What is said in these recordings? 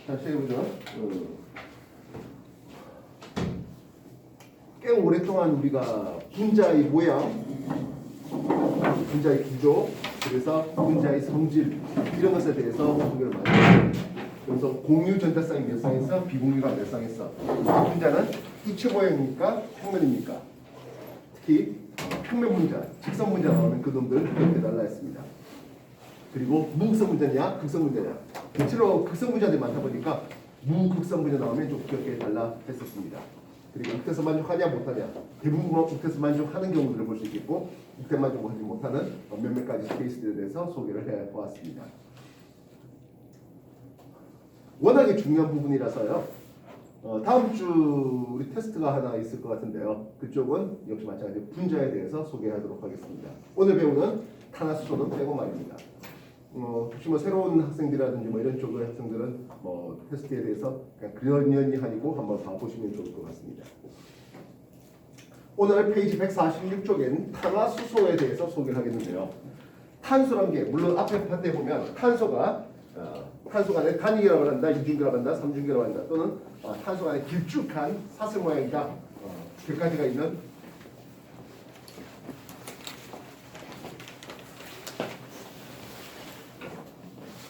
다시 해보죠. 꽤 오랫동안 우리가 분자의 모양, 분자의 구조, 그래서 분자의 성질 이런 것에 대해서 소개를 많이 했습니다. 그래서 공유 전자쌍이 몇 쌍있어? 비공유가 몇 쌍있어? 분자는 입체 모양입니까? 평면입니까? 특히 평면 분자, 직선 분자 나오면 그놈들 기억해달라 했습니다. 그리고 무극성 분자냐, 극성 분자냐. 대체로 극성 분자들이 많다 보니까 무극성 분자 나오면 좀 기억해달라 했었습니다. 그리고 극대서 만족하냐 못하냐. 대부분 극대서 만족하는 경우들을 볼 수 있겠고 극대 만족하지 못하는 몇몇 가지 케이스들에 대해서 소개를 해보았습니다. 워낙에 중요한 부분이라서요. 다음 주 우리 테스트가 하나 있을 것 같은데요. 그쪽은 역시 마찬가지로 분자에 대해서 소개하도록 하겠습니다. 오늘 배우는 탄화수소는 빼고 말입니다. 혹시 뭐 새로운 학생들이라든지 뭐 이런 쪽의 학생들은 뭐 테스트에 대해서 그냥 그러려니 하고 한번 봐보시면 좋을 것 같습니다. 오늘 페이지 146쪽엔 탄화수소에 대해서 소개를 하겠는데요. 탄소란 게 물론 앞에 판때 보면 탄소가 내 단위계라고 한다, 이중계라고 한다, 삼중계라고 한다, 또는 탄소가 내 길쭉한 사슬 모양이다. 몇 가지가 있는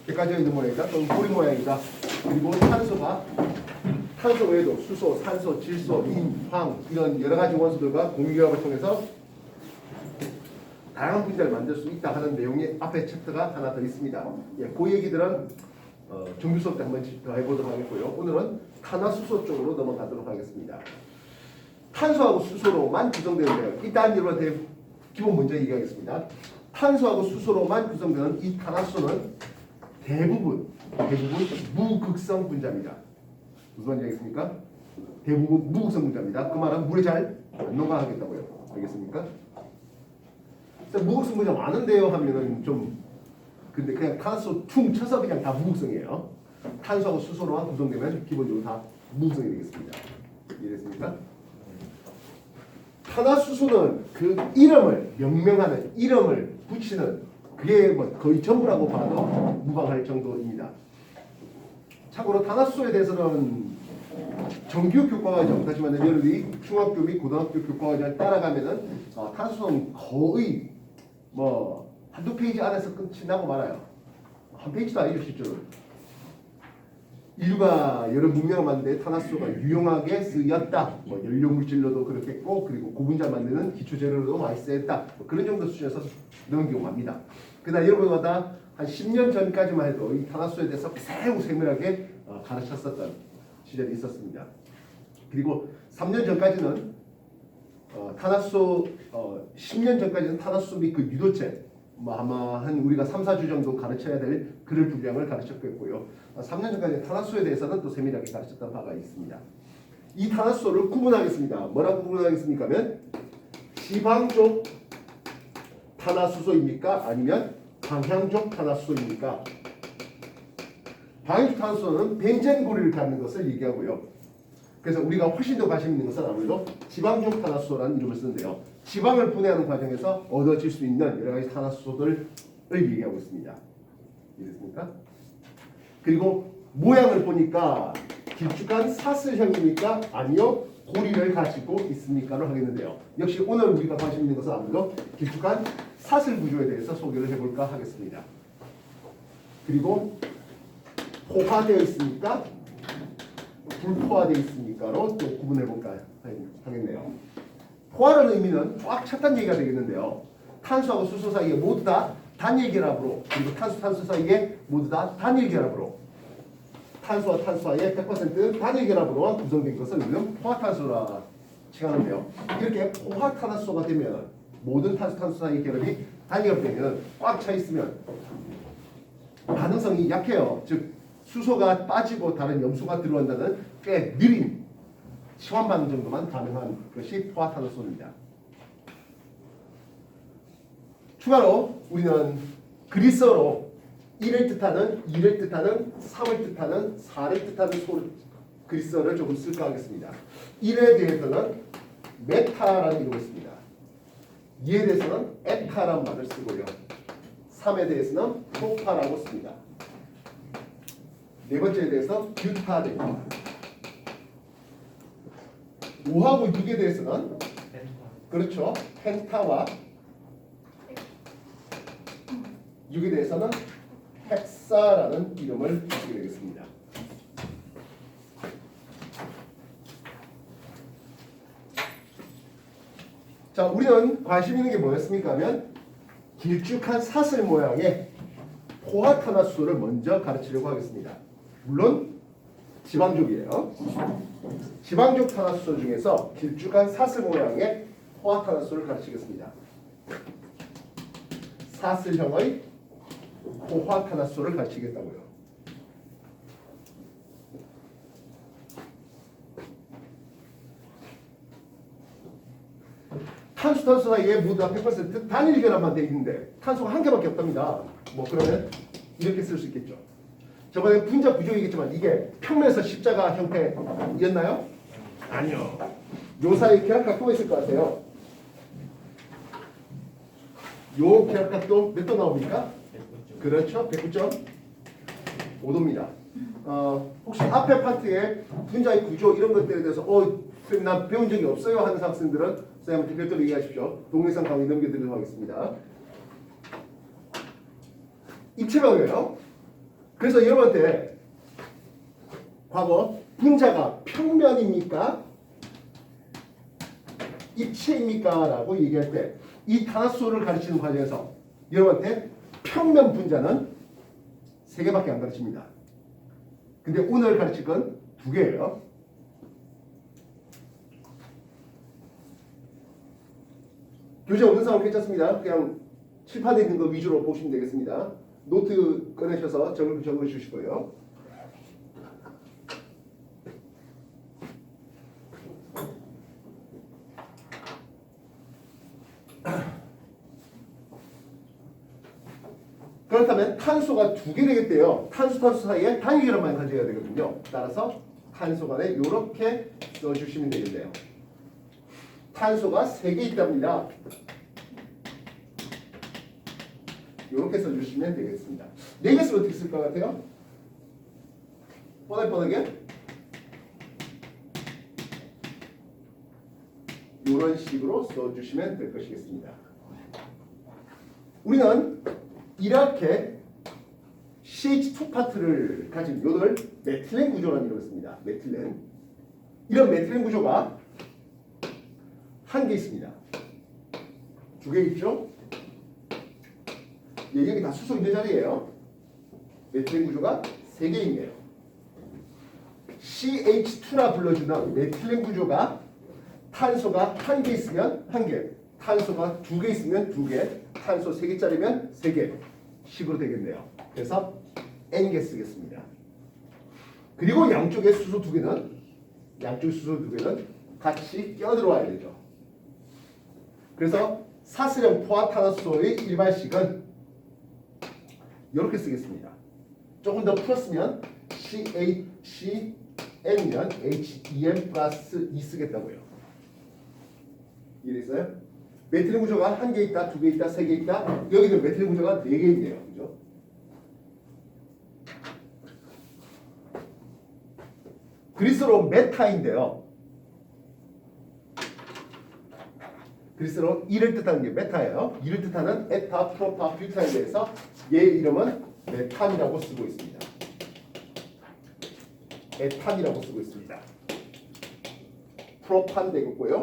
몇 가지가 있는 모양이다, 또는 고리 모양이다. 그리고 탄소 외에도 수소, 산소, 질소, 인, 황 이런 여러 가지 원소들과 공유결합을 통해서 다양한 분자를 만들 수 있다 하는 내용의 앞에 챕터가 하나 더 있습니다. 그 얘기들은 정규 수업 때 한번 더 해보도록 하겠고요. 오늘은 탄화수소 쪽으로 넘어가도록 하겠습니다. 탄소하고 수소로만 구성되는데요. 일단 여러분한테 기본 먼저 얘기하겠습니다. 탄소하고 수소로만 구성되는 이 탄화수소는 대부분 무극성 분자입니다. 무슨 말인지 알겠습니까? 대부분 무극성 분자입니다. 그 말은 물에 잘 안 녹아하겠다고요. 알겠습니까? 무극성 분자 많은데요 하면은 좀 근데 그냥 탄소 퉁 쳐서 그냥 다 무극성이에요. 탄소하고 수소로만 구성되면 기본적으로 다 무극성이 되겠습니다. 이해됐습니까? 탄화수소는 그 이름을 명명하는 이름을 붙이는 그게 뭐 거의 전부라고 봐도 무방할 정도입니다. 참고로 탄화수소에 대해서는 정규 교과과정, 하지만 여러분이 중학교 및 고등학교 교과과정을 따라가면은 탄화수소는 거의 뭐 한두 페이지 안에서 끝이 나고 말아요. 한 페이지도 아니죠 실제로. 인류가 여러 문명을 만드는데 탄화수소가 유용하게 쓰였다. 뭐 연료물질로도 그렇겠고 그리고 고분자 만드는 기초재료로도 많이 쓰였다. 뭐 그런 정도 수준에서 넘겨갑니다. 그러나 여러분마다 한 10년 전까지만 해도 이 탄화수소에 대해서 매우 세밀하게 가르쳤었던 시절이 있었습니다. 그리고 3년 전까지는 탄화수소 10년 전까지는 탄화수소 및 그 유도체 뭐 아마 한 우리가 3, 4주 정도 가르쳐야 될 그럴 분량을 가르쳤겠고요. 3년 전까지 탄화수소에 대해서는 또 세밀하게 가르쳤던 바가 있습니다. 이 탄화수소를 구분하겠습니다. 뭐라고 구분하겠습니까? 하면 지방족 탄화수소입니까? 아니면 방향족 탄화수소입니까? 방향족 탄화수소는 벤젠 고리를 갖는 것을 얘기하고요. 그래서 우리가 훨씬 더 관심 있는 것은 아무래도 지방족 탄화수소라는 이름을 쓰는데요. 지방을 분해하는 과정에서 얻어질 수 있는 여러 가지 탄화수소들을 얘기하고 있습니다. 이해됐습니까? 그리고 모양을 보니까 길쭉한 사슬형입니까? 아니요. 고리를 가지고 있습니까를 하겠는데요. 역시 오늘 우리가 관심 있는 것은 아무래도 길쭉한 사슬 구조에 대해서 소개를 해볼까 하겠습니다. 그리고 포화되어 있습니까? 불포화되어 있습니까로 또 구분해볼까 하겠네요. 포화라는 의미는 꽉 찼다는 얘기가 되겠는데요. 탄소하고 수소 사이에 모두 다 단일 결합으로 그리고 탄소 사이에 모두 다 단일 결합으로 탄소와 탄소 사이에 100% 단일 결합으로 구성된 것을 우리는 포화탄소라 칭하는데요. 이렇게 포화탄화수소가 되면 모든 탄소 사이 결합이 단결되면 꽉 차 있으면 반응성이 약해요. 즉 수소가 빠지고 다른 염소가 들어온다는 꽤 느린 시환 반응 정도만 가능한 것이 포화탄화수소입니다. 추가로 우리는 그리스어로 1을 뜻하는, 2를 뜻하는, 3을 뜻하는, 4를 뜻하는 그리스어를 조금 쓸까 하겠습니다. 1에 대해서는 메타라는 이름을 씁니다. 2에 대해서는 에타라는 말을 쓰고요. 3에 대해서는 프로파라고 씁니다. 네 번째에 대해서 뷰타됩니다. 5하고 6에 대해서는 그렇죠. 펜타와 6에 대해서는 헥사라는 이름을 붙이게 되겠습니다. 자, 우리는 관심 있는 게 뭐였습니까? 하면 길쭉한 사슬 모양의 포화탄화수소를 먼저 가르치려고 하겠습니다. 물론 지방족이에요. 지방족 탄화수소 중에서 길쭉한 사슬 모양의 포화탄화수소를 가르치겠습니다. 사슬형의 포화탄화수소를 가르치겠다고요. 탄수, 탄수 사이에 모두 다 100% 단일 결합만 되어 있는데 탄소가 한 개밖에 없답니다. 뭐 그러면 이렇게 쓸 수 있겠죠. 저번에 분자 구조이겠지만 이게 평면에서 십자가 형태였나요? 아니요. 요 사이 결합각도가 있을 것 같아요. 요 결합각도 몇 도 나옵니까? 그렇죠. 109.5도입니다. 혹시 앞에 파트에 분자의 구조 이런 것들에 대해서 선생님 난 배운 적이 없어요 하는 학생들은 선생님한테 별도로 얘기하십시오. 동영상 강의 넘겨드리도록 하겠습니다. 입체방이에요. 그래서 여러분한테 과거 분자가 평면입니까? 입체입니까? 라고 얘기할 때 이 탄화수소를 가르치는 과정에서 여러분한테 평면 분자는 3개밖에 안 가르칩니다. 근데 오늘 가르칠 건 2개예요. 교재 없는 사람 괜찮습니다. 그냥 칠판에 있는 거 위주로 보시면 되겠습니다. 노트 꺼내셔서 적어 주시고요. 그렇다면 탄소가 2개 되겠대요. 탄소 사이에 단위 결합만 가져야 되거든요. 따라서 탄소 간에 이렇게 써주시면 되겠네요. 탄소가 3개 있답니다. 이렇게 써주시면 되겠습니다. 4개 쓰면 어떻게 쓸 것 같아요? 뻔하게 이런 식으로 써주시면 될 것이겠습니다. 우리는 이렇게 CH2 파트를 가진 요걸 메틸렌 구조라는 이름을 씁니다. 메틸렌. 이런 메틸렌 구조가 한 개 있습니다. 2개 있죠? 예, 여기 다 수소 있는 자리예요. 메틸렌 구조가 3개 있네요. CH2라 불러주는 메틸렌 구조가 탄소가 1개 있으면 1개, 탄소가 2개 있으면 2개, 탄소 3개짜리면 3개 식으로 되겠네요. 그래서 N개 쓰겠습니다. 그리고 양쪽에 수소 2개는 같이 껴들어와야 되죠. 그래서 사슬형 포화탄화수소의 일반식은 이렇게 쓰겠습니다. 조금 더 풀었으면 CHN이면 HEN 플러스 2 쓰겠다고요. 이해됐어요? 메틸렌 구조가 1개 있다, 2개 있다, 3개 있다. 여기는 메틸렌 구조가 4개 있네요. 그죠? 그리스로 메타인데요. 그리스로 이를 뜻하는 게 메타예요. 이를 뜻하는 에타, 프로파, 뷰타에 대해서 얘 이름은 메탄이라고 쓰고 있습니다. 에탄이라고 쓰고 있습니다. 프로판 되겠고요.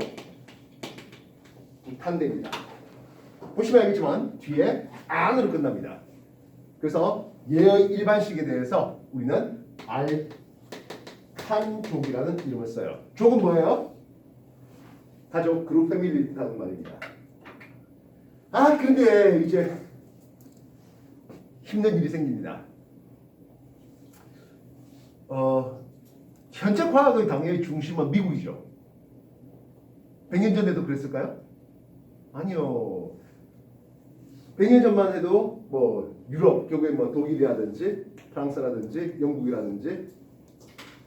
부탄됩니다. 보시면 알겠지만 뒤에 안으로 끝납니다. 그래서 얘의 일반식에 대해서 우리는 알칸족이라는 이름을 써요. 족은 뭐예요? 가족, 그룹, 패밀리를 뜻하는 말입니다. 근데 이제 힘든 일이 생깁니다. 현재 과학의 당연히 중심은 미국이죠. 100년 전에도 그랬을까요? 아니요. 100년 전만 해도 뭐 유럽, 결국에 뭐 독일이라든지 프랑스라든지 영국이라든지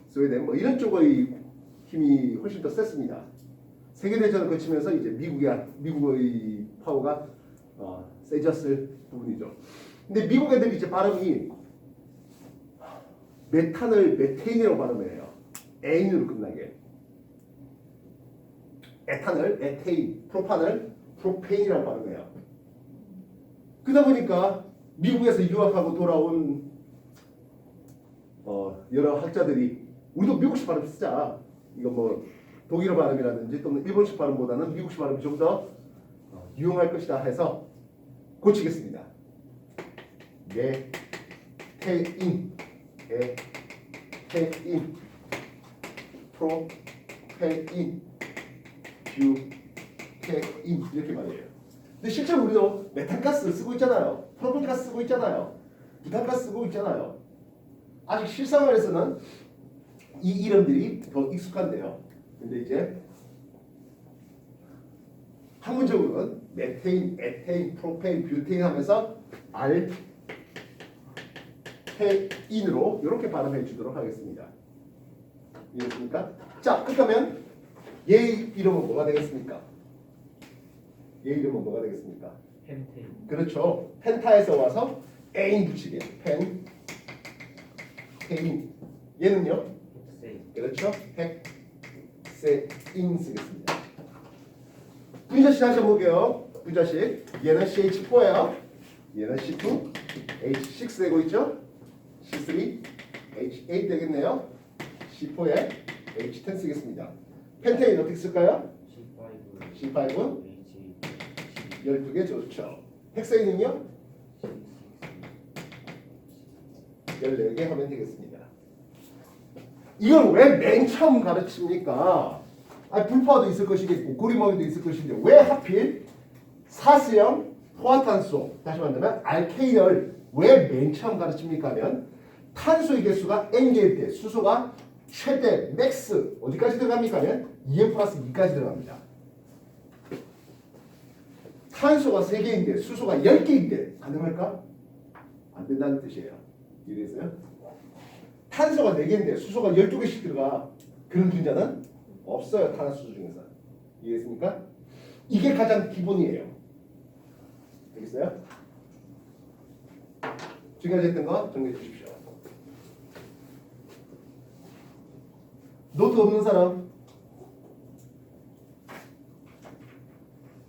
스웨덴 뭐 이런 쪽의 힘이 훨씬 더 셌습니다. 세계대전을 거치면서 이제 미국의 파워가 세졌을 부분이죠. 근데 미국 애들이 이제 발음이 메탄을 메테인이라고 발음해요. 에인으로 끝나게. 에탄을 에테인, 프로판을 프로페인이라고 발음해요. 그러다 보니까 미국에서 유학하고 돌아온 여러 학자들이 우리도 미국식 발음 쓰자. 이거 뭐 독일어 발음이라든지 또는 일본식 발음보다는 미국식 발음이 좀 더 유용할 것이다 해서 고치겠습니다. 메테인, 에테인, 프로페인, 뷰테인 이렇게 말해요. 근데 실제로 우리도 메탄가스 쓰고 있잖아요. 프로펜가스 쓰고 있잖아요. 부탄가스 쓰고 있잖아요. 아직 실생활에서는 이 이름들이 더 익숙한데요. 근데 이제 학문적으로는 메테인, 에테인, 프로페인, 뷰테인 하면서 알테인으로 이렇게 발음해 주도록 하겠습니다. 이해됐습니까? 자, 그렇다면 얘 이름은 뭐가 되겠습니까? 얘 이름은 뭐가 되겠습니까? 펜테인. 그렇죠. 펜타에서 와서 에인 붙이게. 펜테인. 얘는요? 헥세인. 그렇죠. 헥세인 쓰겠습니다. 분자식 다시 한번 볼게요. 분자식. 얘는 CH4예요. 얘는 C2, H6 되고 있죠. C3, H8 되겠네요. C4에 H10 쓰겠습니다. 펜테인 어떻게 쓸까요? C5. C5은 H. 12개 좋죠. 헥세인은요? 14개 하면 되겠습니다. 이걸 왜 맨 처음 가르칩니까? 불포화도 있을 것이겠고 고리먹이도 있을 것인데 왜 하필 사스형 포화탄소 다시 말하면 알케인을 왜 맨 처음 가르칩니까 하면 탄소의 개수가 n개일 때 수소가 최대 맥스 어디까지 들어갑니까 하면 2n 플러스 2까지 들어갑니다. 탄소가 3개인데 수소가 10개인데 가능할까? 안 된다는 뜻이에요. 이해됐어요? 탄소가 4개인데 수소가 12개씩 들어가. 그런 분자는 없어요. 탄화수소 중에서. 이해했습니까? 이게 가장 기본이에요. 되겠어요? 지금까지 했던 거 정리해 주십시오. 노트 없는 사람?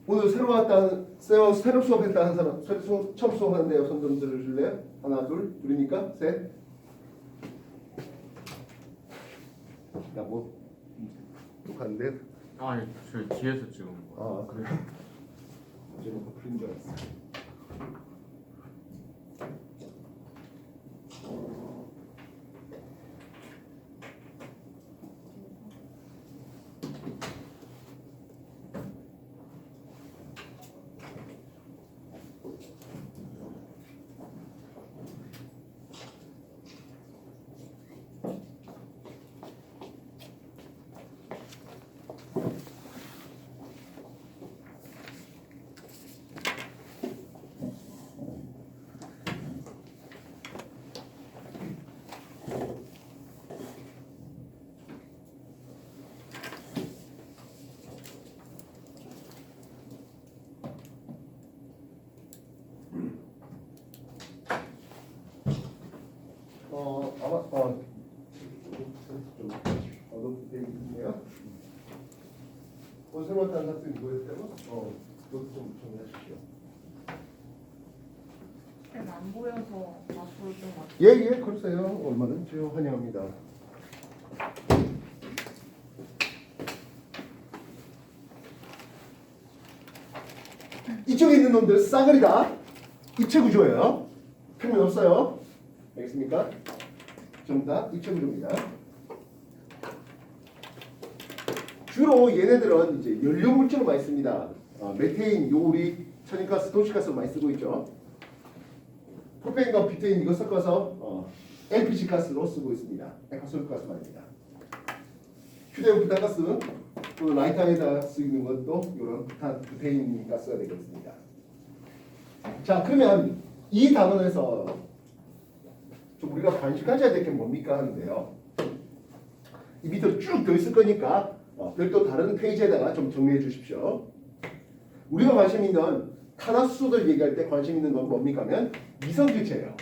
오늘 새로 왔다는 새로 수업했다는 사람, 처음 수업하는데요. 손 좀 들어줄래요? 하나, 둘, 둘이니까 셋. 야, 뭐 똑같은데? 아니 저 뒤에서 찍은 거. 아, 그래요? 어제 뭐 풀린 줄 알았어. 아마 좀 어둡게 있네요. 오늘 새로 왔다는 학생이 뭐였다고? 그것도 좀 정리하십시오. 안 보여서 앞으로 좀 예, 그러세요. 얼마든지 환영합니다. 이쪽에 있는 놈들 싸그리다 입체 구조예요. 표면 없어요. 알겠습니까? 전부 다 입체 구조입니다. 주로 얘네들은 이제 연료 물질을 많이 씁니다. 메테인, 요리, 천연가스, 도시가스를 많이 쓰고 있죠. 프로페인과 뷰테인 이거 섞어서 LPG 가스로 쓰고 있습니다. 액화소유가스 말입니다. 휴대용 부탄가스 또는 라이터에다 쓰이는 것도 이런 뷰테인 가스가 되겠습니다. 자, 그러면 이 단원에서 좀 우리가 관심 가져야 될 게 뭡니까 하는데요. 이 밑으로 쭉 더 있을 거니까 별도 다른 페이지에다가 좀 정리해 주십시오. 우리가 관심 있는 탄화수소들 얘기할 때 관심 있는 건 뭡니까 하면 이성질체예요.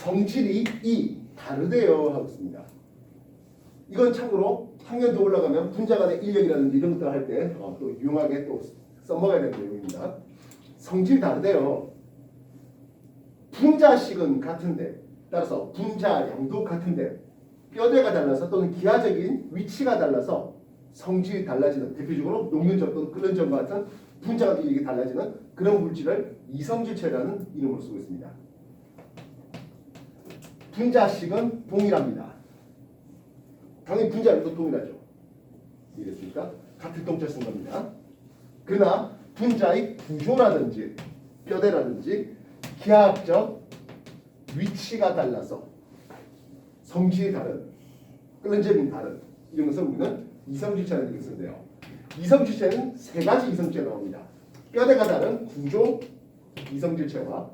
성질이 다르대요 하고 있습니다. 이건 참고로 학년 더 올라가면 분자 간의 인력이라든지 이런 것들 할 때 또 유용하게 또 써먹어야 되는 내용입니다. 성질이 다르대요. 분자식은 같은데 따라서 분자량도 같은데 뼈대가 달라서 또는 기하적인 위치가 달라서 성질이 달라지는 대표적으로 녹는 점 또는 끓는 점과 같은 분자가 이게 달라지는 그런 물질을 이성질체라는 이름으로 쓰고 있습니다. 분자식은 동일합니다. 당연히 분자량도 동일하죠. 이해됐습니까? 같은 동자 쓴 겁니다. 그러나 분자의 구조라든지 뼈대라든지 기하학적 위치가 달라서 성질이 다른, 끓는 점이 다른 이런 것을 우리는 이성질체라는 얘기를 쓰는데요. 이성질체는 세 가지 이성질체가 나옵니다. 뼈대가 다른 구조 이성질체와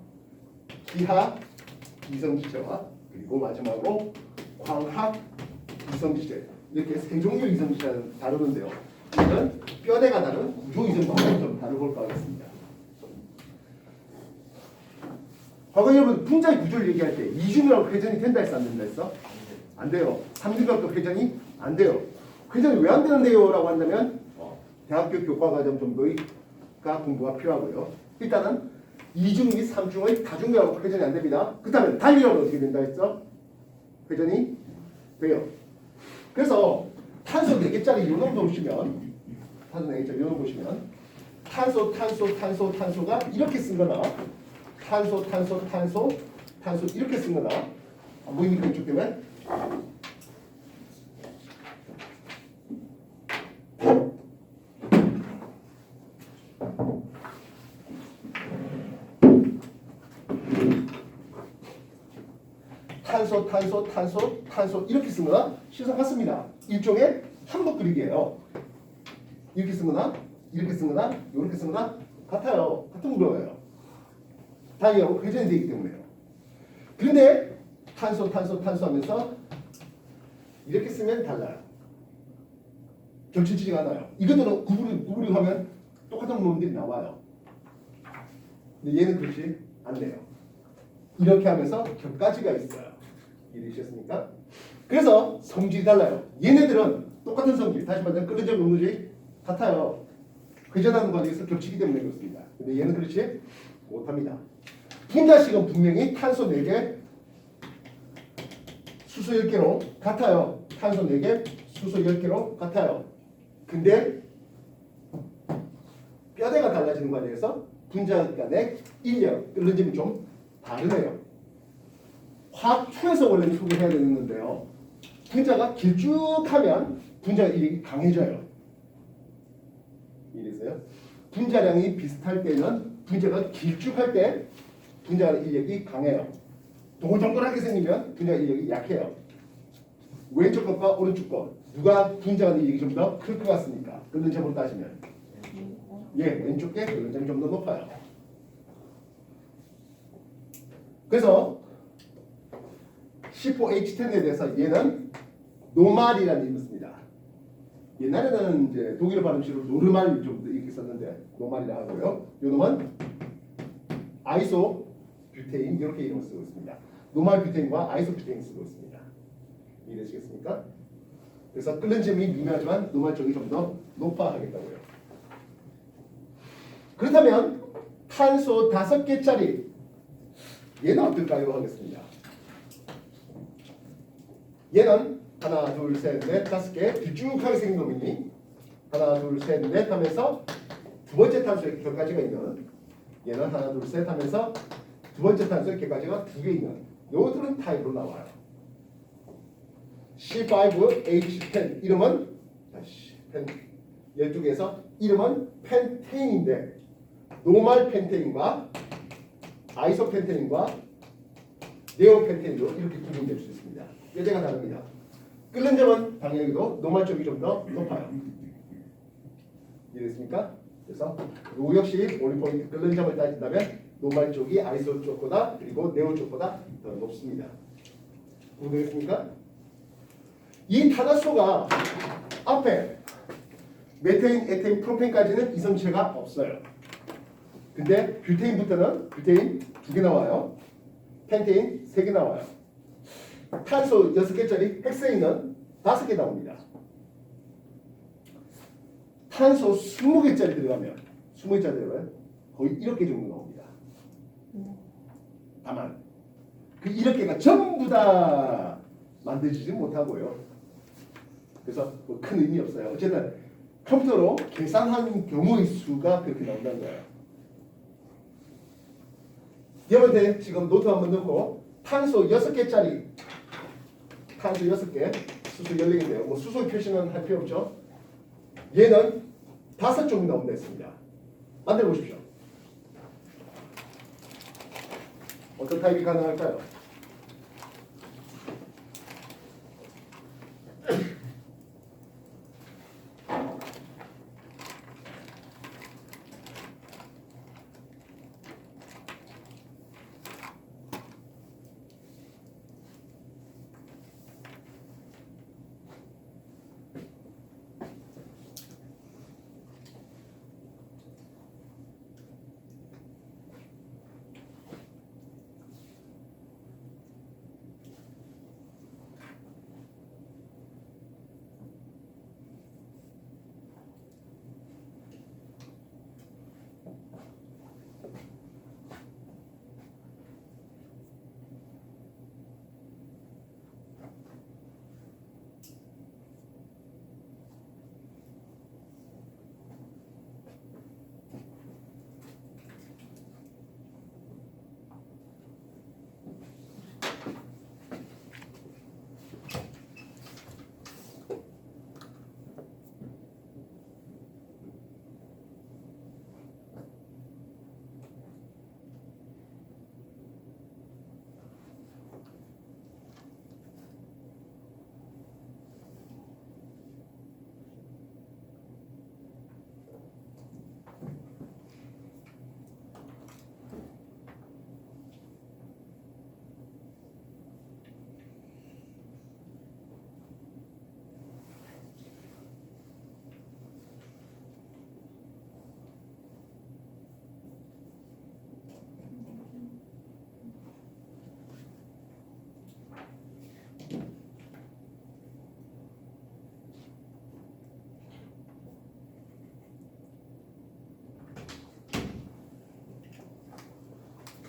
기하 이성질체와 그리고 마지막으로 광학 이성질체 이렇게 세 종류의 이성질체를 다루는데요. 이는 뼈대가 다른 구조 이성질체를 좀 다뤄볼까 하겠습니다. 과거 여러분 분자의 구조를 얘기할 때 이중이라고 회전이 된다 했어 안 된다 했어? 안 돼요. 삼중각도 회전이 안 돼요. 회전이 왜 안 되는데요? 라고 한다면 대학교 교과과정 정도가 공부가 필요하고요. 일단은 이중 및 삼중의 다중이라고 회전이 안 됩니다. 그렇다면 단위라고 어떻게 된다 했어? 회전이 돼요. 그래서 탄소 4개짜리 요놈 보시면 탄소 4개짜리 요놈 보시면 탄소가 이렇게 쓴 거나 탄소 이렇게 쓴 거나 안 보이니까 이쪽 때문에 탄소 이렇게 쓴 거나 시선 같습니다. 일종의 한복 그리기예요. 이렇게 쓴 거나 이렇게 쓴 거나 이렇게 쓴 거나 같아요. 같은 구조예요. 다이하고 회전이 되기 때문에요. 그런데 탄소 하면서 이렇게 쓰면 달라요. 겹치지가 않아요. 이것들은 구부리고 하면 똑같은 놈들이 나와요. 근데 얘는 그렇지 않네요. 이렇게 하면서 겹가지가 있어요. 이해되셨습니까? 그래서 성질이 달라요. 얘네들은 똑같은 성질, 다시 말하면 끓는 점 녹는 점이 같아요. 회전하는 과정에서 겹치기 때문에 그렇습니다. 근데 얘는 그렇지 못합니다. 분자식은 분명히 탄소 4개, 수소 10개로 같아요. 탄소 4개, 수소 10개로 같아요. 근데 뼈대가 달라지는 과정에서 분자 간의 인력, 끓는 점이 좀 다르네요. 화학 2에서 원래는 소개해야 되는 건데요. 분자가 길쭉하면 분자 인력이 강해져요. 이래서요. 분자량이 비슷할 때는 분자가 길쭉할 때 분자 인력이 강해요. 동글동글하게 생기면 분자 인력이 약해요. 왼쪽 것과 오른쪽 것 누가 분자 인력이 좀 더 클 것 같습니까? 끓는 점으로 따지면 왼쪽에 끓는 점이 좀 더 높아요. 그래서 C4H10에 대해서 얘는 노말이라는 이름을 씁니다. 옛날에는 이제 독일어 발음식으로 노르말 좀 이렇게 썼는데 노말이라 하고요. 요놈은 아이소뷰테인 이렇게 이름을 쓰고 있습니다. 노말 뷰테인과 아이소뷰테인 쓰고 있습니다. 이해되시겠습니까? 그래서 끓는 점이 미묘하지만 노말 쪽이 좀 더 높아 하겠다고요. 그렇다면 탄소 5개짜리 얘는 어떨까요? 하겠습니다. 얘는 하나, 둘, 셋, 넷, 5개 길쭉하게 생긴 놈이니 하나, 둘, 셋, 넷 하면서 두 번째 탄소에 격가지가 있는 얘는 하나, 둘, 셋 하면서 두 번째 탄소에 격가지가 2개 있는 요들은 타입으로 나와요. C5H10 이름은 펜 12개에서 이름은 펜테인인데 노말 펜테인과 아이소펜테인과 네오펜테인으로 이렇게 구분될 수 있습니다. 뼈대가 다릅니다. 끓는 점은 당연히도 노말 쪽이 좀 더 높아요. 이해됐습니까? 그래서 요 역시 원리 포인트 끓는 점을 따진다면 노말 쪽이 아이소 쪽보다 그리고 네오 쪽보다 더 높습니다. 구분되겠습니까? 이 탄화수소가 앞에 메테인, 에테인, 프로펜까지는 이성체가 없어요. 근데 뷰테인부터는 뷰테인 2개 나와요. 펜테인 3개 나와요. 탄소 6개짜리 헥세인은 5개 나옵니다. 탄소 20개짜리 들어가면 20개짜리 들어가면 거의 1억 개 정도 나옵니다. 다만 그 1억 개가 전부 다 만들지는 못하고요. 그래서 뭐 큰 의미 없어요. 어쨌든 컴퓨터로 계산한 경우의 수가 그렇게 나온다는 거예요. 여러분한테 지금 노트 한번 넣고 탄소 6개짜리 탄소 6개 수소 14개인데요. 뭐 수소 표시는 할 필요 없죠. 얘는 5종이 나온다 했습니다. 만들어 보십시오. 어떤 타입이 가능할까요?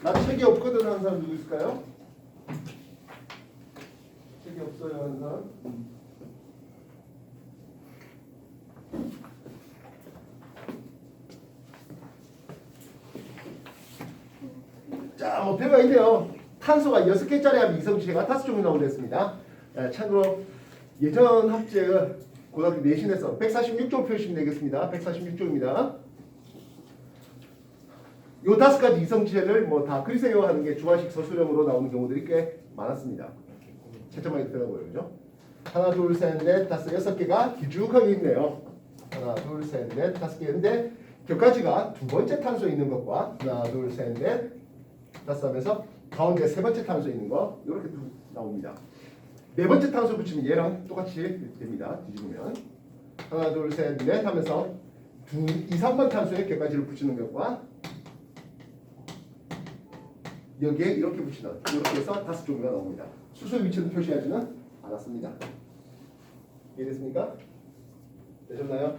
나 책이 없거든 하는 사람 누구 있을까요? 책이 없어요 하는 사람? 자, 뭐 별거 아닌데요. 탄소가 6개짜리 하면 이성체가 5종이 나온다 했습니다. 참고로 예전 합제 고등학교 내신에서 146조 표시면 되겠습니다. 146조입니다. 요 5가지 이성체를 뭐 다 그리세요 하는 게 주관식 서술형으로 나오는 경우들이 꽤 많았습니다. 채점하기 있더라고요. 그죠? 하나, 둘, 셋, 넷, 다섯, 6개가 길쭉하게 있네요. 하나, 둘, 셋, 넷, 5개인데 격가지가 두 번째 탄소에 있는 것과 하나, 둘, 셋, 넷, 다섯 하면서 가운데 세 번째 탄소에 있는 거 이렇게 나옵니다. 네 번째 탄소 붙이면 얘랑 똑같이 됩니다. 뒤집으면 하나, 둘, 셋, 넷 하면서 2, 3번 탄소에 격가지를 붙이는 것과 여기에 이렇게 붙이는 이렇게 해서 5종류가 나옵니다. 수소의 위치는 표시하지는 않았습니다. 이해됐습니까? 되셨나요?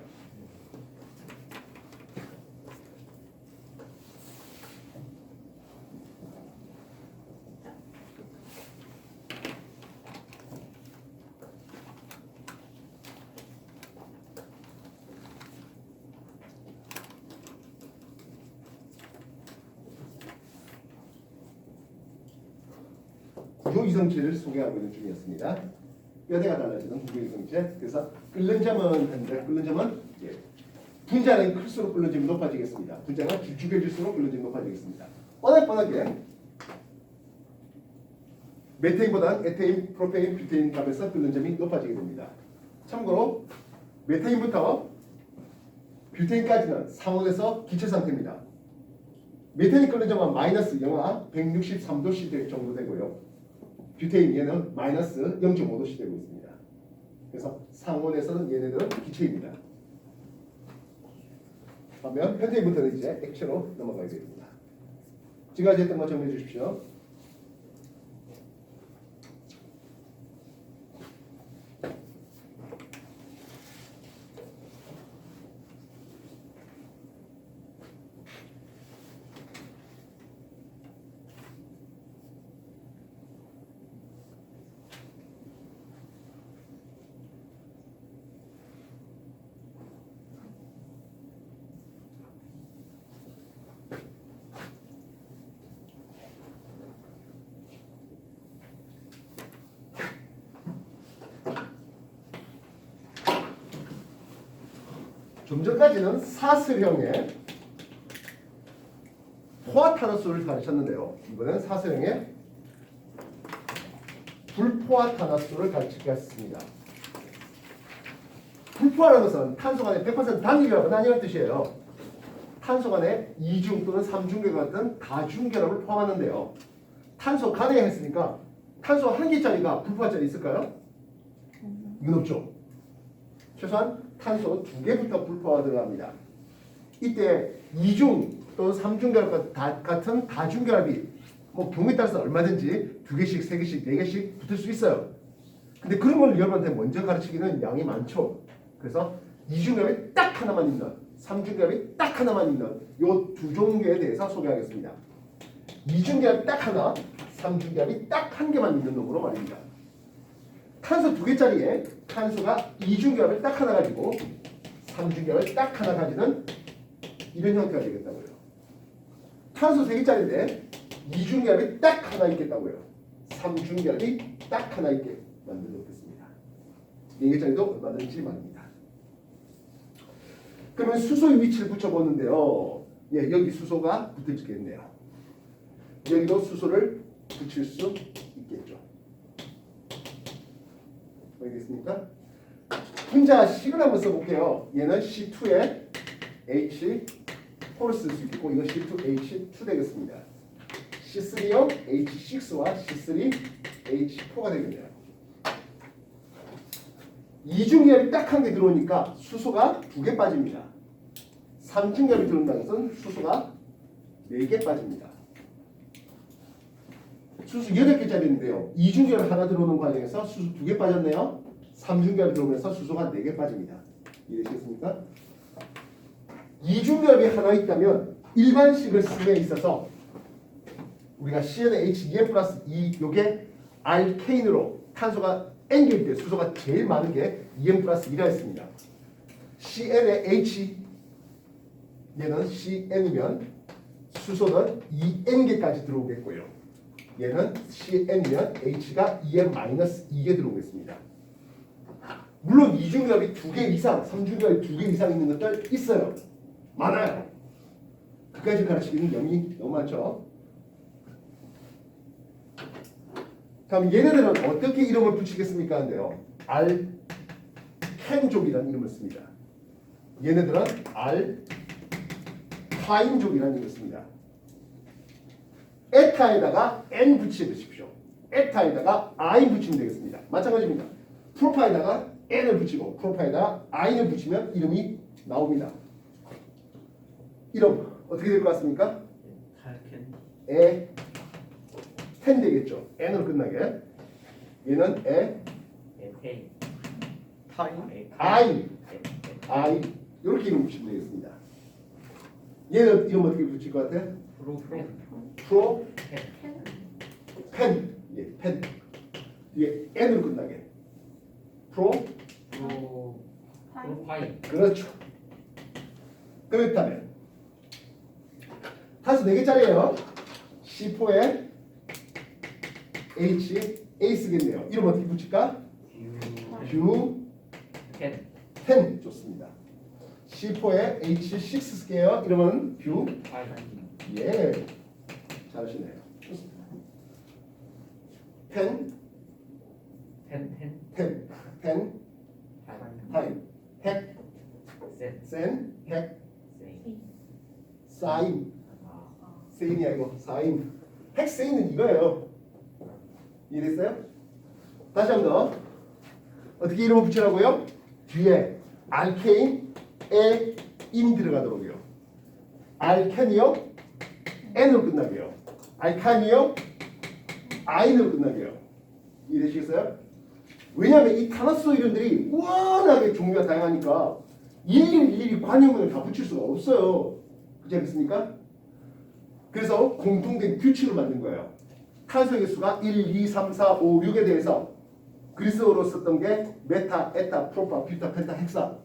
구조 이성체를 소개하고 있는 중이었습니다. 뼈대가 달라지는 구조 이성체. 그래서 끓는 점은 한데 끓는 점은 분자는 클수록 끓는 점이 높아지겠습니다. 분자가 길쭉해질수록 끓는 점이 높아지겠습니다. 뻔하게 메테인보다 에테인, 프로페인, 뷰테인 값에서 끓는 점이 높아지게 됩니다. 참고로 메테인부터 뷰테인까지는 상온에서 기체 상태입니다. 메테인 끓는 점은 마이너스 영하 163도씨 정도 되고요. 뷰테인 얘는 마이너스 0.5도씨 되고 있습니다. 그래서 상온에서는 얘네들은 기체입니다. 그러면 펜테인부터는 이제 액체로 넘어가게 됩니다. 지금까지 했던 거 정리해 주십시오. 좀 전까지는 사슬형의 포화탄화수를 가르쳤는데요. 이번엔 사슬형의 불포화탄화수를 가르치겠습니다. 불포화라는 것은 탄소 간의 100% 단위결합은 아니라는 뜻이에요. 탄소 간의 이중 또는 삼중결합 같은 다중결합을 포함하는데요. 탄소 간에 했으니까 탄소 한 개짜리가 불포화짜리 있을까요? 이건 없죠. 최소한 탄소 2개부터 불포화가 들어갑니다. 이때 이중 또는 삼중결합 같은 다중결합이 뭐 경우에 따라서 얼마든지 2개씩, 3개씩, 4개씩 붙을 수 있어요. 근데 그런 걸 여러분한테 먼저 가르치기는 양이 많죠. 그래서 이중결합이 딱 하나만 있는, 삼중결합이 딱 하나만 있는 요 두 종류에 대해서 소개하겠습니다. 이중결합이 딱 하나, 삼중결합이 딱 한 개만 있는 놈으로 말입니다. 탄소 2개짜리에 탄소가 이중결합을 딱 하나 가지고 삼중결합을 딱 하나 가지는 이런 형태가 되겠다고요. 탄소 3개짜리인데 이중결합이 딱 하나 있겠다고요. 삼중결합이 딱 하나 있게 만들어 놓겠습니다. 4개짜리도 얼마든지 말입니다. 그러면 수소의 위치를 붙여보는데요. 예, 여기 수소가 붙어지겠네요. 여기도 수소를 붙일 수 있겠죠. 알겠습니까? 분자 식을 한번 써볼게요. 얘는 C2에 H4를 쓸 수 있겠고 이건 C2H2 되겠습니다. C3형 H6와 C3H4가 되겠네요. 이중결이 딱 한 개 들어오니까 수소가 2개 빠집니다. 삼중결이 들어온다는 것은 수소가 4개 빠집니다. 수소 8개짜리인데요. 이중결 하나 들어오는 과정에서 수소 2개 빠졌네요. 삼중결이 들어오면서 수소가 4개 빠집니다. 이해되셨습니까? 이중결이 하나 있다면 일반식을 쓰에 있어서 우리가 CnH2n 플러스 2 요게 알케인으로 탄소가 N개일 때 수소가 제일 많은 게 2n 플러스 2라 했습니다. Cn의 H 얘는 Cn이면 수소는 2n개까지 들어오겠고요. 얘는 Cn이면 H가 2n 마이너스 2개 들어오겠습니다. 물론 이중결합이 2개 이상, 삼중결합이 2개 이상 있는 것들 있어요. 많아요. 그까지 가르치기는 영이 너무 많죠. 다음 얘네들은 어떻게 이름을 붙이겠습니까? 하는데요. 알켄족이라는 이름을 씁니다. 얘네들은 알카인족이라는 이름을 씁니다. 에타에다가 N 붙여주십시오. 에타에다가 I 붙이면 되겠습니다. 마찬가지입니다. 프로파에다가 N을 붙이고 프로파에다가 I를 붙이면 이름이 나옵니다. 이름 어떻게 될 것 같습니까? 탈켄 텐 되겠죠. N으로 끝나게. 얘는 에페인 I 이렇게 이름 붙이면 되겠습니다. 얘는 이름 어떻게 붙일 것 같아? 프로 펜. 예, 펜. 이게 N으로 끝나게. 프로파인 그렇죠. 그렇다면 탄소 4개짜리예요. C4에 H A 쓰겠네요. 이름 어떻게 붙일까? 켄 10 좋습니다. C4에 H6 쓸게요. 이름은 파인 예, 잘하시네요. 좋습니다. 펜 하이, 핵, 센, 핵, 사인, 세인이 아니고 사인. 핵세인은 이거예요. 이해됐어요? 다시 한 번 더. 어떻게 이름을 붙이라고요? 뒤에 알케인에 인 들어가도록요. 알켄이요, N으로 끝나게요. 알칸이요, I로 끝나게요. 이해되시겠어요? 왜냐하면 이 탄화수소 이름들이 워낙에 종류가 다양하니까 일일이 관용문을 다 붙일 수가 없어요. 그렇지 않겠습니까? 그래서 공통된 규칙을 만든 거예요. 탄소 개수가 1, 2, 3, 4, 5, 6에 대해서 그리스어로 썼던 게 메타, 에타, 프로파, 뷰타, 펜타, 헥사.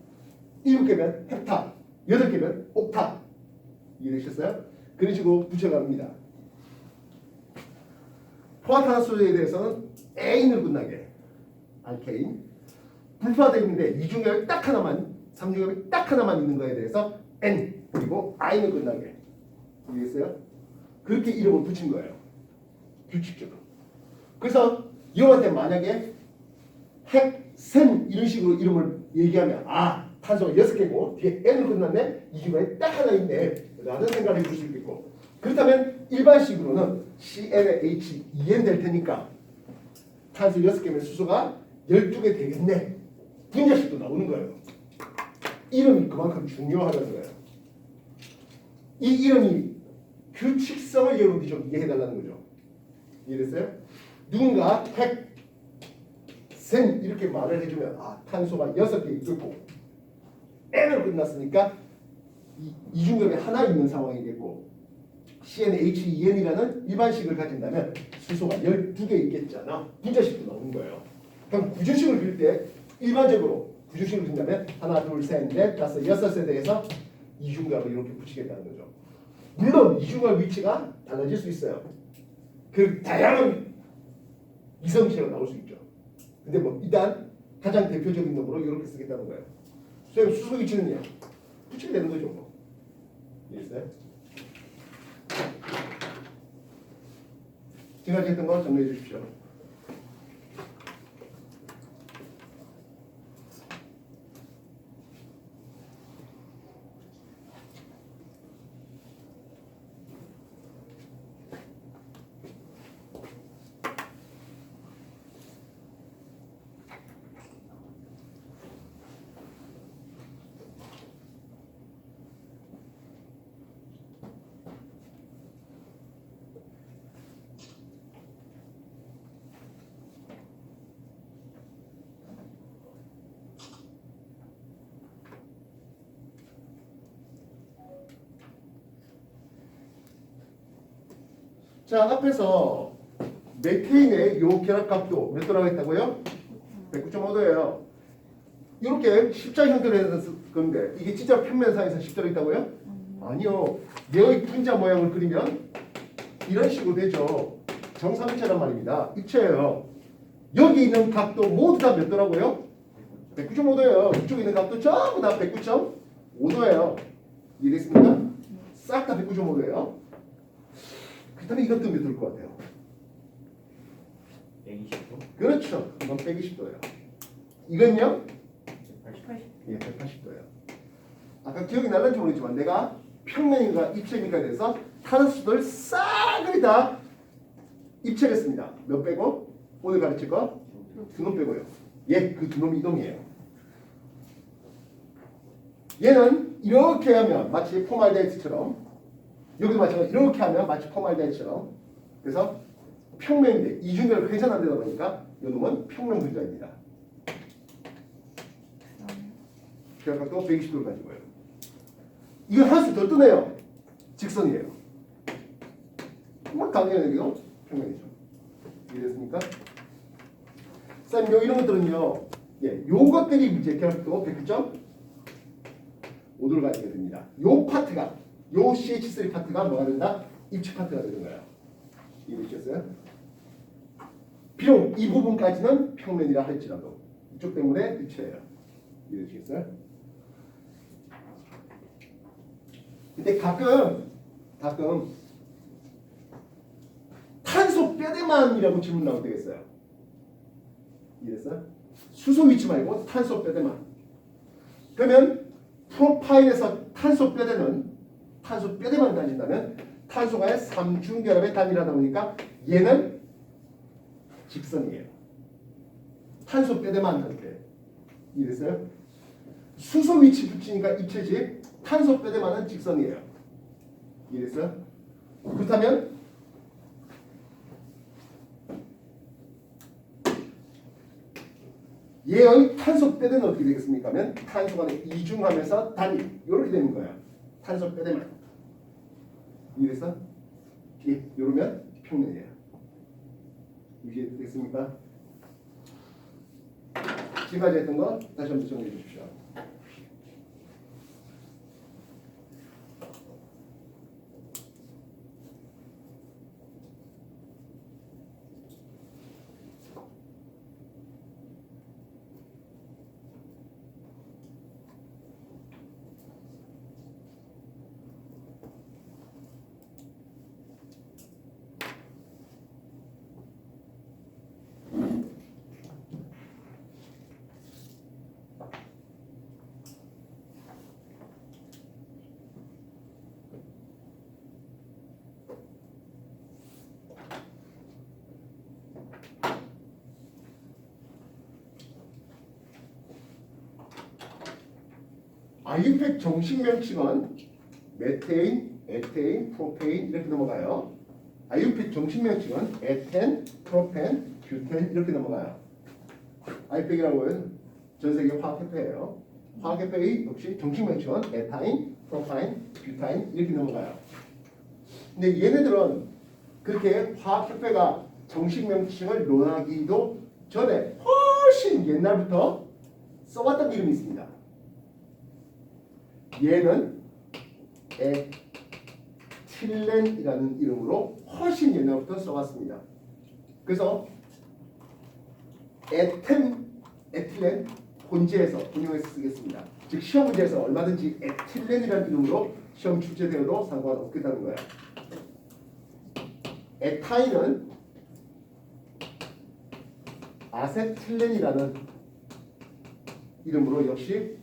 7개면 헵타, 8개면 옥타. 이해되셨어요? 그런 식으로 붙여갑니다. 포화탄화수소에 대해서는 에인으로 끝나게 알케인. 불포화되어 있는데 이중결 딱 하나만 3중압이 딱 하나만 있는 거에 대해서 N 그리고 I는 끝나게. 이해했어요? 그렇게 이름을 붙인 거예요. 규칙적으로. 그래서 이형한테 만약에 핵, 셈 이런 식으로 이름을 얘기하면 아 탄소가 6개고 뒤에 N으로 끝났네? 이 중간에 딱 하나 있네 라는 생각을 해볼 수 있겠고 그렇다면 일반식으로는 CnH2n 될 테니까 탄소 6개면 수소가 12개 되겠네. 분자식도 나오는 거예요. 이름이 그만큼 중요하다는 거예요. 이 이름이 규칙성을 여러분들이 좀 이해해달라는 거죠. 이해됐어요? 누군가 핵, 셈 이렇게 말을 해주면 아 탄소가 6개 있겠고 N으로 끝났으니까 이중ገብ이 하나 있는 상황이겠고 CnH2n이라는 일반식을 가진다면 수소가 12개 있겠잖아. 분자식도 나오는 거예요. 그럼 구조식을 그릴 때 일반적으로 구조식을 그린다면 하나, 둘, 셋, 넷, 다섯, 6에 대해서 이중값을 이렇게 붙이겠다는 거죠. 물론 이중값 위치가 달라질 수 있어요. 그 다양한 이성시가 나올 수 있죠. 근데 뭐 일단 가장 대표적인 놈으로 이렇게 쓰겠다는 거예요. 선생님 수소 위치는요? 붙이게 되는 거죠. 뭐. 이해했어요? 지금까지 했던 거 정리해 주십시오. 자, 앞에서 메테인의 요 결합각도 몇 도라고 했다고요? 109.5도예요. 이렇게 십자 형태로 해서 건데 이게 진짜 평면상에서 10도로 있다고요? 아니요. 얘의 분자 모양을 그리면 이런 식으로 되죠. 정삼입체란 말입니다. 입체예요. 여기 있는 각도 모두 다 몇 도라고요? 109.5도예요. 이쪽에 있는 각도 전부 다 109.5도예요. 이해됐습니까? 싹 다 109.5도예요. 그다음에 이것도 몇 도일 것 같아요? 120도? 그렇죠. 이건 120도예요. 이건요? 180. 예, 180도예요. 아까 기억이 날는지 모르겠지만 내가 평면인가 입체입니까 돼서 탄소를 싸그리 다 입체를 했습니다. 몇 빼고? 오늘 가르칠 거? 두 놈 빼고요. 예, 그 두 놈이 이놈이에요. 얘는 이렇게 하면 마치 포말데이드처럼 여기도 마찬가지로 이렇게 하면 마치 포말데이드처럼 그래서 평면인데 이중결 회전 안 되다 보니까 이놈은 평면 분자입니다. 결각도 120도를 가지고요. 이건 한 수 더 뜨네요. 직선이에요. 막 당연히 이거 평면이죠. 이해됐습니까? 쌤, 요 이런 것들은요. 예, 요것들이 이제 결각도 109.5도를 가지게 됩니다. 요 파트가 요 CH3 파트가 뭐가 된다? 입체 파트가 되는 거예요. 이해되셨어요? 비록 이 부분까지는 평면이라 할지라도 이쪽 때문에 입체예요. 이해되시겠어요? 근데 가끔 탄소 뼈대만이라고 질문 나올 때가 있어요. 이해됐어요? 수소 위치 말고 탄소 뼈대만. 그러면 프로파일에서 탄소 뼈대만 따진다면 탄소가의 3중결합의 단위라다 보니까 얘는 직선이에요. 탄소 뼈대만 할 때. 이해됐어요? 수소 위치 붙이니까 입체지 탄소 뼈대만은 직선이에요. 이해됐어요? 그렇다면 얘의 탄소 뼈대는 어떻게 되겠습니까? 하면 탄소가 이중하면서 단위 이렇게 되는 거예요. 탄소 뼈대만. 이해됐어? 예, 이러면 평면이에요. 이해됐습니까? 지금까지 했던 거 다시 한번 정리해 주십시오. 아유팩 정식 명칭은 메테인, 에테인, 프로페인 이렇게 넘어가요. 아유팩 정식 명칭은 에텐, 프로펜, 뷰텐 이렇게 넘어가요. 아유팩이라고 하면 전 세계 화학협회예요. 화학협회의 역시 정식 명칭은 에타인, 프로파인, 뷰타인 이렇게 넘어가요. 근데 얘네들은 그렇게 화학협회가 정식 명칭을 논하기도 전에 훨씬 옛날부터 써왔던 이름이 있습니다. 얘는 에틸렌이라는 이름으로 훨씬 옛날부터 써왔습니다. 그래서 에틸렌 본지에서 분용해서 쓰겠습니다. 즉 시험 문제에서 얼마든지 에틸렌이라는 이름으로 시험 출제되어도 상관없겠다는 거예요. 에타인은 아세틸렌이라는 이름으로 역시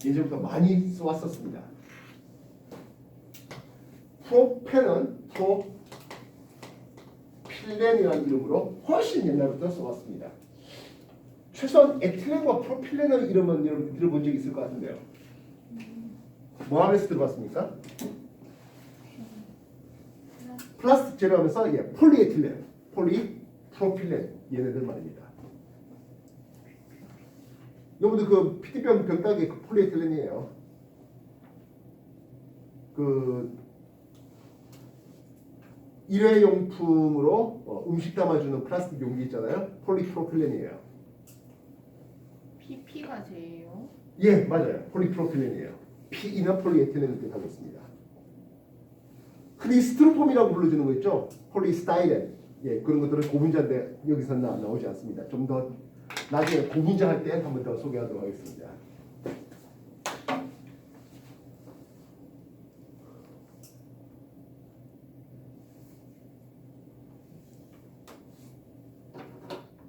예전부터 많이 써왔었습니다. 프로펜은 프로필렌이라는 이름으로 훨씬 옛날부터 써왔습니다. 최소한 에틸렌과 프로필렌의 이름은 여러분 들어본 적이 있을 것 같은데요. 뭐 하면서 들어봤습니까? 플라스틱 재료하면서 이게 폴리에틸렌, 폴리프로필렌 얘네들 말입니다. 여러분들 그 PT병 병따개 그 폴리에틸렌이에요. 그 일회용품으로 음식 담아주는 플라스틱 용기 있잖아요. 폴리프로필렌이에요. PP가 제예요? 예, 맞아요. 폴리프로필렌이에요. PE는 폴리에틸렌을 뜻하고 있습니다. 흔히 스티로폼이라고 불러주는 거 있죠? 폴리스타이렌. 예, 그런 것들은 고분자인데 여기서는 나오지 않습니다. 좀 더 나중에 고분자 할 때 한 번 더 소개하도록 하겠습니다.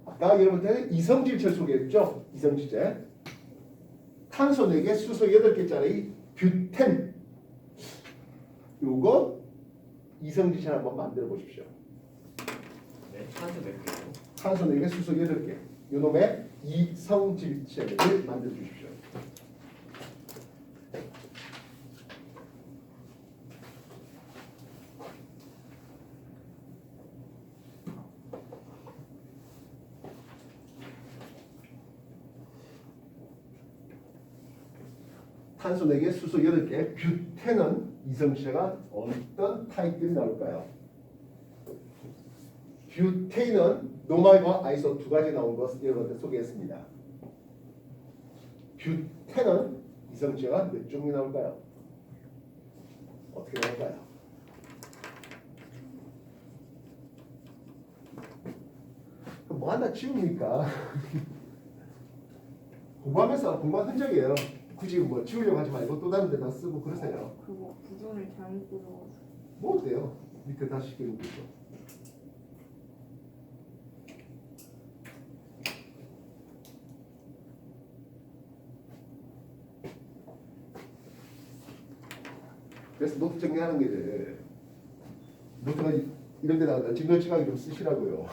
아까 여러분들 이성질체 소개했죠? 이성질체. 탄소 4개, 수소 8개짜리 뷰텐. 요거 이성질체 한번 만들어 보십시오. 네, 찬스 몇 개요? 탄소 4개, 수소 8개. 요놈의 이성질체를 만들어 주십시오. 탄소 4개, 수소 8개, 뷰텐은 이성질체가 어떤 타입들이 나올까요? 뷰테인은 노말과 아이소 두 가지 나온 것 여러분들 소개했습니다. 뷰텐은 이성질체가 몇 종류 나올까요? 어떻게 나올까요? 뭐 하나 지웁니까? 공부한 흔적이에요. 굳이 뭐 지우려고 하지 말고 또 다른 데다 쓰고 그러세요. 그거 구조를 잘못 그려가지고. 뭐 어때요? 밑에 다시 그리는 거죠. 그래서 노트 정리하는 게 노트가 이런 데 나가다 진도지각이 좀 쓰시라고요.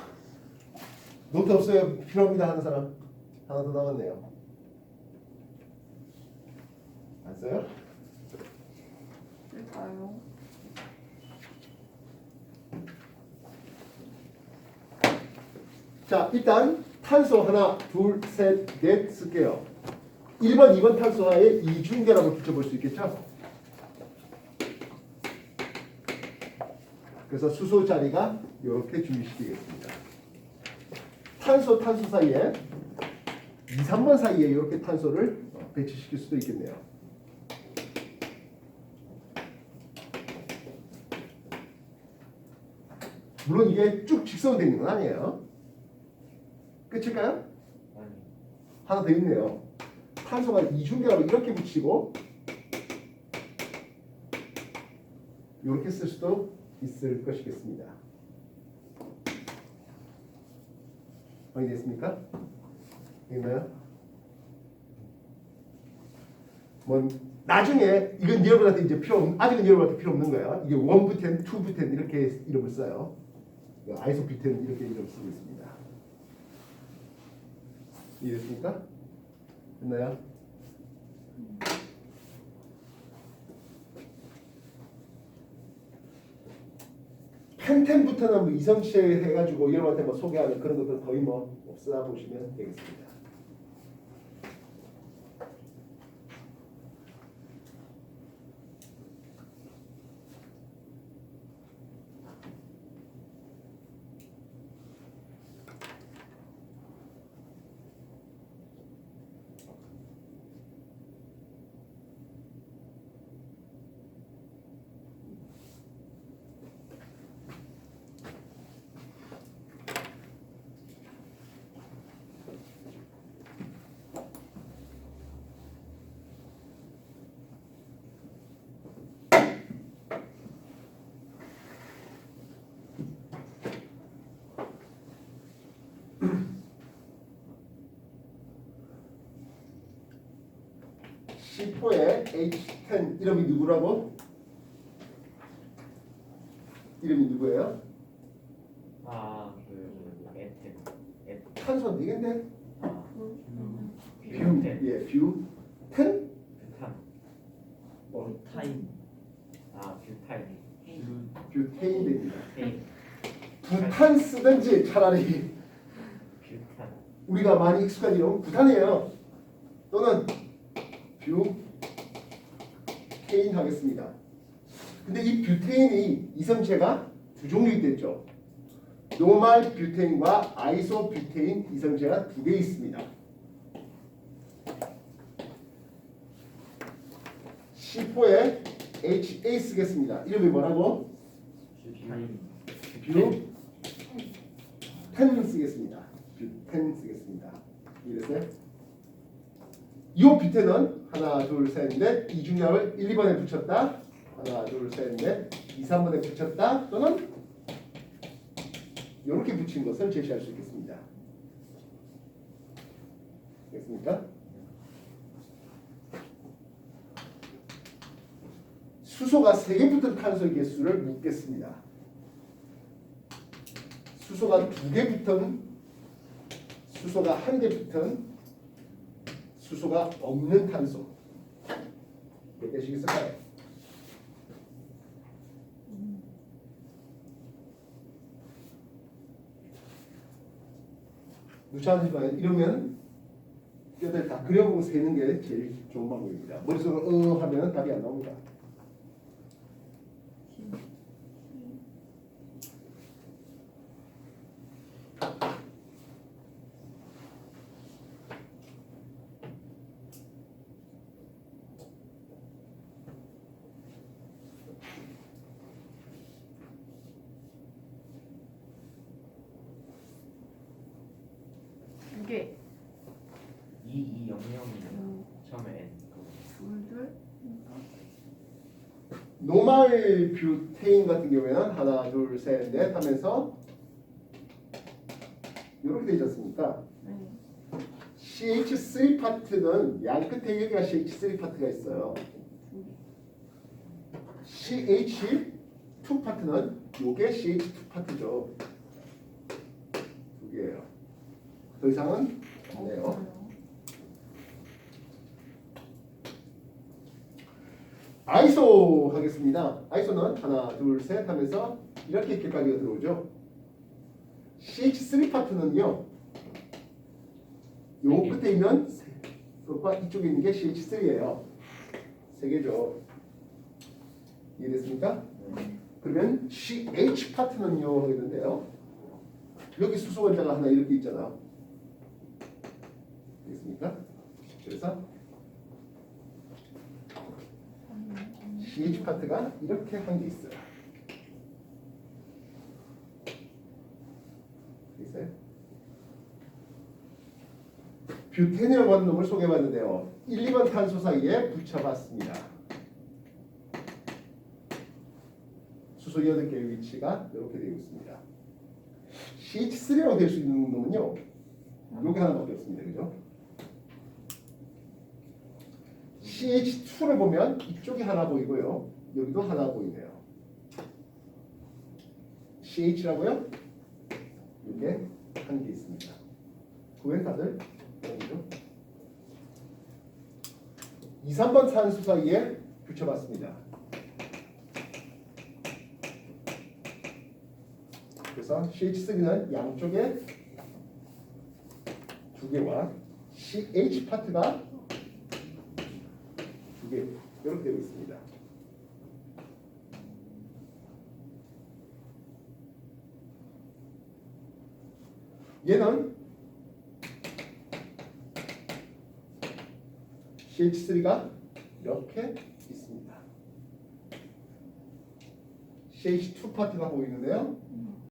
노트 없어요? 필요합니다 하는 사람 하나 더 나왔네요. 안 써요? 쓸까요? 자, 일단 탄소 하나, 둘, 셋, 넷 쓸게요. 1번, 2번 탄소하에 이중계라고 붙여볼 수 있겠죠? 그래서 수소 자리가 이렇게 준비시키겠습니다. 탄소 사이에 2, 3번 사이에 이렇게 탄소를 배치시킬 수도 있겠네요. 물론 이게 쭉 직선으로 되는 건 아니에요. 끝일까요? 아니. 하나 더 있네요. 탄소가 이중계라고 이렇게 붙이고 이렇게 쓸 수도 있을 것이겠습니다. 확인됐습니까? 있나요? 뭐 나중에 이건 여러분한테 이제 아직은 여러분한테 필요 없는 거예요. 이게 1부텐, 2부텐 이렇게 이름을 써요. 아이소뷰텐 이렇게 이름 쓰고 있습니다. 이해됐습니까? 됐나요? 펜텐부터는 뭐 이성체 해가지고 여러분한테 뭐 소개하는 그런 것들 거의 뭐 없으나 보시면 되겠습니다. C4의 H10 이름이 누구라고? 이름이 누구예요? 에템. 탄소 4개인데? 뷰텐. 예, 뷰 10? 뷰탄. 타임. 뷰타임. 뷰테인입니다. 테인. 부탄 쓰든지 차라리 뷰탄. 우리가 많이 익숙한 이름 부탄이에요. 또는 뷰테인 하겠습니다. 근데 이 뷰테인이 이성체가 두 종류 있댔죠. 노멀 뷰테인과 아이소 뷰테인 이성체가 2개 있습니다. C4에 HA 쓰겠습니다. 이름이 뭐라고? 뷰 10 쓰겠습니다. 뷰 10 쓰겠습니다. 이랬어요? 이 뷰텐은 하나, 둘, 셋, 넷 이중약을 1, 2번에 붙였다. 하나, 둘, 셋, 넷 2, 3번에 붙였다. 또는 이렇게 붙인 것을 제시할 수 있겠습니다. 됐습니까? 수소가 3개 붙은 탄소의 개수를 묻겠습니다. 수소가 2개 붙은, 수소가 1개 붙은, 수소가 없는 탄소 몇 개씩 있을까요? 무시하지 마요. 이러면 뼈들 다 그려보고 세는 게 제일 좋은 방법입니다. 머릿속으로 하면 답이 안 나옵니다. 이게 2200이네요. 처음에 N. 둘둘 노멀 뷰테인 같은 경우에는 하나, 둘, 셋, 넷 하면서 이렇게 되지 않습니까? 네. CH3 파트는 양 끝에 여기가 CH3 파트가 있어요. CH2 파트는 요게 CH2 파트죠. 두 개예요. 더 이상은 없네요. 아이소 하겠습니다. 아이소는 하나, 둘, 셋 하면서 이렇게 객관계가 들어오죠. CH3 파트는요. 요 끝에 있는 것과 이쪽에 있는 게 CH3예요. 세 개죠. 이해됐습니까? 그러면 CH 파트는요 하게 되는데요. 여기 수소 원자가 하나 이렇게 있잖아. 되겠습니까? 그래서 CH 파트가 이렇게 한 개 있어요. 있어요? 뷰텐이라고 하는 놈을 소개해봤는데요. 1, 2번 탄소 사이에 붙여봤습니다. 수소 8개의 위치가 이렇게 되어 있습니다. CH3라고 될 수 있는 놈은요. 여기 하나밖에 없습니다. 그죠? CH2를 보면 이쪽이 하나 보이고요. 여기도 하나 보이네요. CH라고요? 이게 한 개 있습니다. 그외 다들 뭐죠? 2, 3번 산수 사이에 붙여봤습니다. 그래서 CH3는 양쪽에 두 개와 CH 파트가 두 개 이렇게 되어 있습니다. 얘는 CH3가 이렇게 있습니다. CH2 파트가 보이는데요.